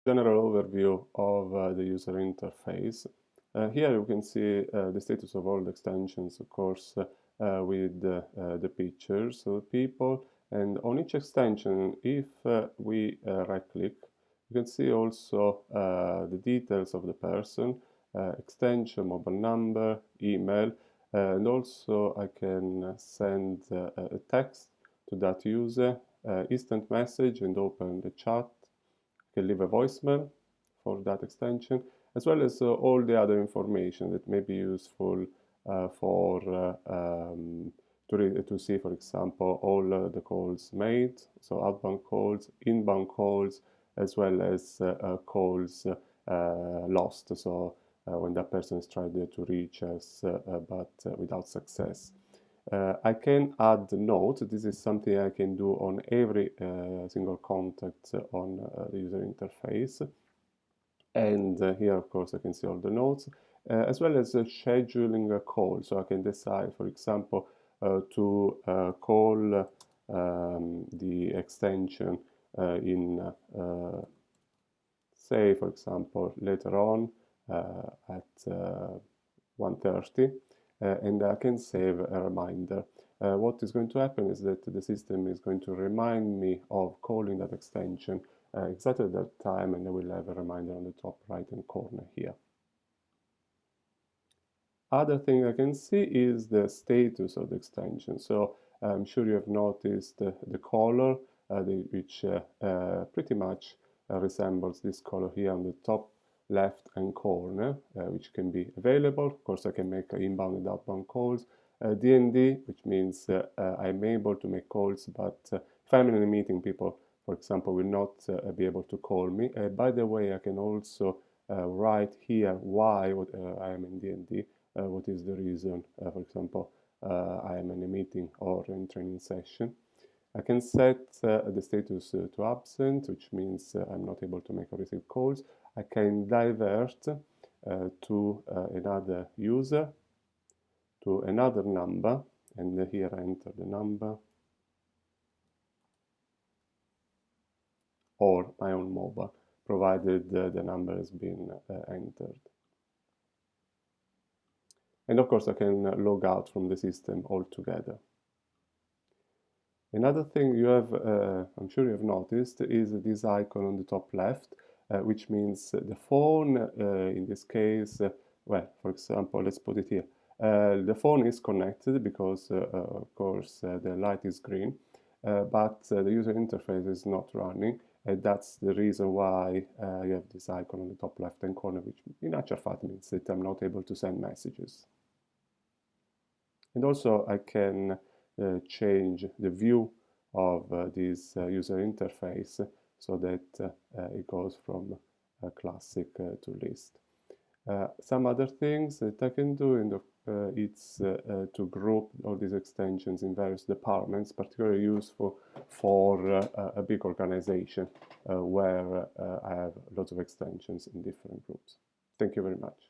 General overview of the user interface. Here you can see the status of all the extensions, of course, with the pictures of the people. And on each extension, if we right-click, you can see also the details of the person, extension, mobile number, email, and also I can send a text to that user, instant message, and open the chat. You can leave a voicemail for that extension, as well as all the other information that may be useful to see, for example, all the calls made, so outbound calls, inbound calls, as well as calls lost, so when that person is trying to reach us but without success. I can add notes. This is something I can do on every single contact on the user interface. And here, of course, I can see all the notes, as well as scheduling a call. So I can decide, for example, to call the extension in, say, for example, later on at 1:30. And I can save a reminder. What is going to happen is that the system is going to remind me of calling that extension exactly at that time, and I will have a reminder on the top right-hand corner here. Other thing I can see is the status of the extension. So I'm sure you have noticed the color, which pretty much resembles this color here on the top left hand corner, which can be available. Of course, I can make inbound and outbound calls. D&D, which means I'm able to make calls, but if I'm in a meeting, people, for example, will not be able to call me. By the way, I can also write here why I am in D&D, what is the reason, for example, I am in a meeting or in training session. I can set the status to absent, which means I'm not able to make or receive calls. I can divert to another user, to another number, and here I enter the number, or my own mobile, provided the number has been entered. And of course, I can log out from the system altogether. Another thing you have, I'm sure you have noticed, is this icon on the top left, which means the phone, in this case, well, for example, let's put it here. The phone is connected because, of course, the light is green, but the user interface is not running. And that's the reason why you have this icon on the top left-hand corner, which in actual fact means that I'm not able to send messages. And also I can change the view of this user interface so that it goes from classic to list. Some other things that I can do it's to group all these extensions in various departments, particularly useful for a big organization where I have lots of extensions in different groups. Thank you very much.